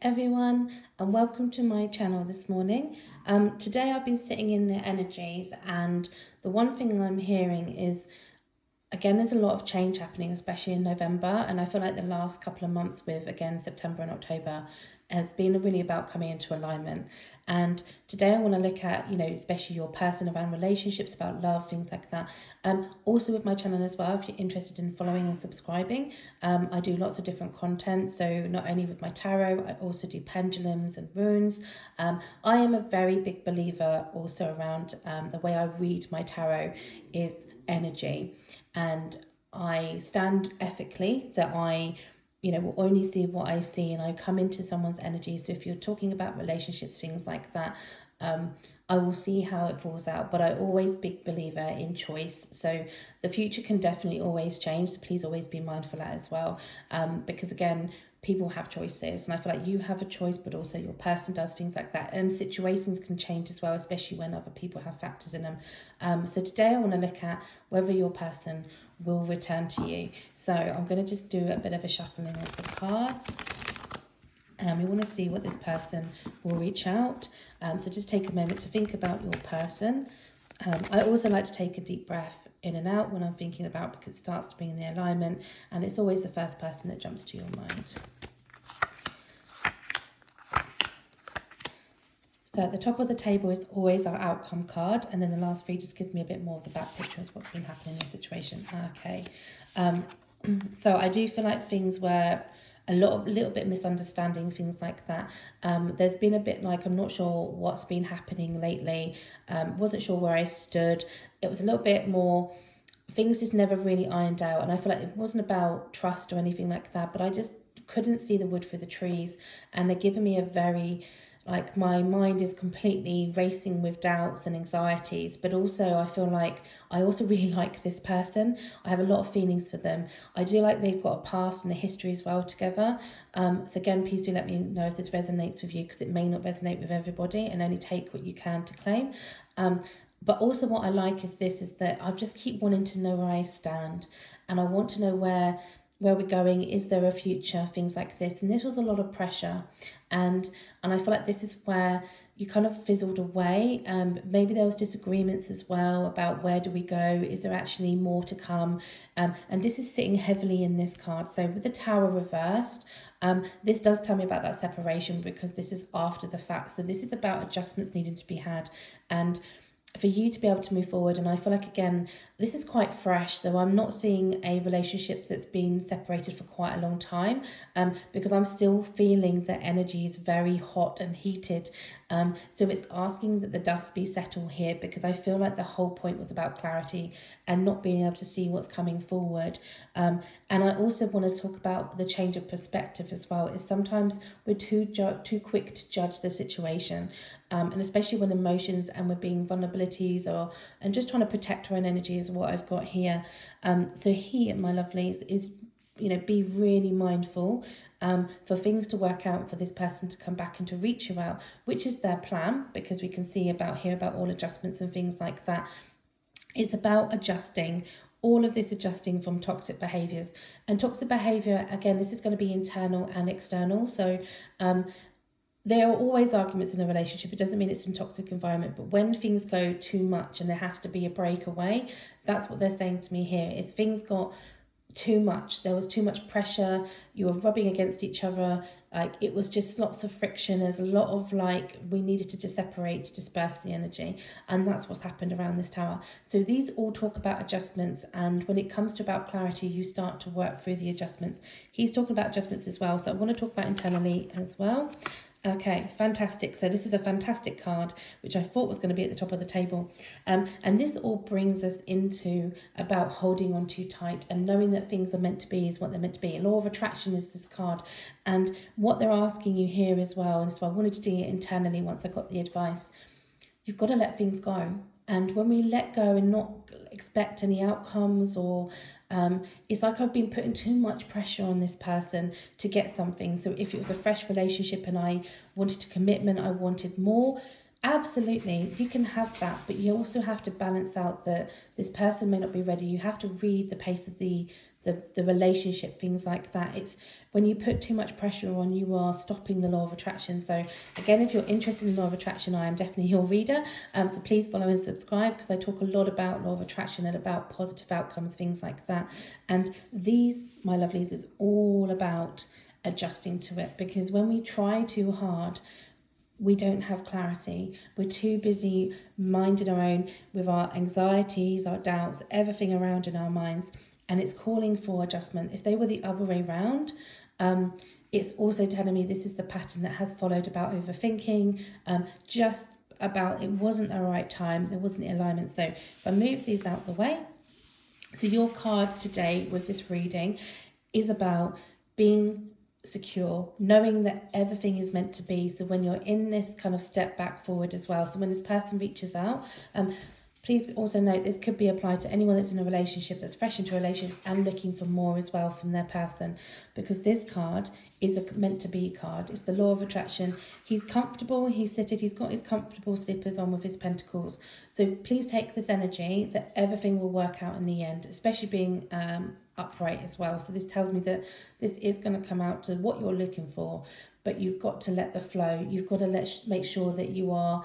everyone, and welcome to my channel this morning. Today I've been sitting in the energies, and the one thing I'm hearing is, again, there's a lot of change happening, especially in November, and I feel like the last couple of months with, again, September and October has been really about coming into alignment. And today I want to look at, especially your person around relationships, about love, things like that. Also with my channel as well, if you're interested in following and subscribing, I do lots of different content. So not only with my tarot, I also do pendulums and runes. I am a very big believer also around the way I read my tarot is energy. And I stand ethically that I will only see what I see, and I come into someone's energy. So if you're talking about relationships, things like that, I will see how it falls out. But I always big believer in choice. So the future can definitely always change. So please always be mindful of that as well. Because again, people have choices, and I feel like you have a choice, but also your person does, things like that. And situations can change as well, especially when other people have factors in them. So today I want to look at whether your person will return to you. So I'm going to just do a bit of a shuffling of the cards. We want to see what this person will reach out. So just take a moment to think about your person. I also like to take a deep breath in and out when I'm thinking about, because it starts to bring in the alignment, and it's always the first person that jumps to your mind. So at the top of the table is always our outcome card, and then the last three just gives me a bit more of the back picture of what's been happening in the situation. Okay, so I do feel like things were a little bit misunderstanding, things like that. There's been a bit like, I'm not sure what's been happening lately. Wasn't sure where I stood. It was a little bit more, things just never really ironed out, and I feel like it wasn't about trust or anything like that, but I just couldn't see the wood for the trees, and they're giving me a very, like, my mind is completely racing with doubts and anxieties. But also I feel like I also really like this person. I have a lot of feelings for them. I do like they've got a past and a history as well together. So again, please do let me know if this resonates with you, because it may not resonate with everybody, and only take what you can to claim. But also what I like is that I just keep wanting to know where I stand, and I want to know where we're going. Is there a future, things like this. And this was a lot of pressure, and I feel like this is where you kind of fizzled away. Maybe there was disagreements as well about where do we go, is there actually more to come. And this is sitting heavily in this card. So with the Tower reversed, this does tell me about that separation, because this is after the fact. So this is about adjustments needing to be had, and for you to be able to move forward. And I feel like, again, this is quite fresh, so I'm not seeing a relationship that's been separated for quite a long time, because I'm still feeling that energy is very hot and heated. So it's asking that the dust be settled here, because I feel like the whole point was about clarity and not being able to see what's coming forward. And I also want to talk about the change of perspective as well. Is sometimes we're too quick to judge the situation, and especially when emotions and we're being vulnerabilities, and just trying to protect our own energy is what I've got here. So here, my lovelies, is be really mindful for things to work out, for this person to come back and to reach you out, which is their plan, because we can see about here about all adjustments and things like that. It's about adjusting, all of this adjusting from toxic behaviors. And toxic behavior, again, this is going to be internal and external. So there are always arguments in a relationship. It doesn't mean it's a toxic environment, but when things go too much and there has to be a breakaway, that's what they're saying to me here, is things got too much. There was too much pressure. You were rubbing against each other. Like, it was just lots of friction. There's a lot of, like, we needed to just separate, to disperse the energy. And that's what's happened around this tower. So these all talk about adjustments. And when it comes to about clarity, you start to work through the adjustments. He's talking about adjustments as well. So I want to talk about internally as well. Okay, fantastic. So this is a fantastic card, which I thought was going to be at the top of the table. And this all brings us into about holding on too tight and knowing that things are meant to be is what they're meant to be. Law of attraction is this card. And what they're asking you here as well, and so I wanted to do it internally once I got the advice, you've got to let things go. And when we let go and not expect any outcomes, or it's like I've been putting too much pressure on this person to get something. So if it was a fresh relationship and I wanted a commitment, I wanted more, absolutely, you can have that. But you also have to balance out that this person may not be ready. You have to read the pace of the the relationship, things like that. It's when you put too much pressure on, you are stopping the law of attraction. So again, if you're interested in law of attraction, I am definitely your reader. So please follow and subscribe, because I talk a lot about law of attraction and about positive outcomes, things like that. And these, my lovelies, is all about adjusting to it, because when we try too hard, we don't have clarity. We're too busy minding our own with our anxieties, our doubts, everything around in our minds, and it's calling for adjustment. If they were the other way round, it's also telling me this is the pattern that has followed about overthinking, just about it wasn't the right time, there wasn't alignment. So if I move these out the way, so your card today with this reading is about being secure, knowing that everything is meant to be. So when you're in this kind of step back forward as well, so when this person reaches out, please also note this could be applied to anyone that's in a relationship, that's fresh into a relationship and looking for more as well from their person, because this card is a meant to be card. It's the law of attraction. He's comfortable, he's seated, he's got his comfortable slippers on with his pentacles. So please take this energy that everything will work out in the end, especially being upright as well. So this tells me that this is going to come out to what you're looking for, but you've got to let the flow. You've got to make sure that you are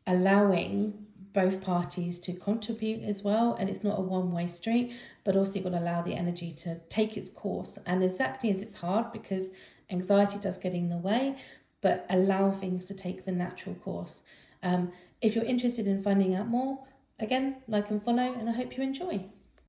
allowing both parties to contribute as well, and it's not a one-way street, but also you've got to allow the energy to take its course. And exactly as it's hard, because anxiety does get in the way, but allow things to take the natural course. If you're interested in finding out more, again, like and follow, and I hope you enjoy.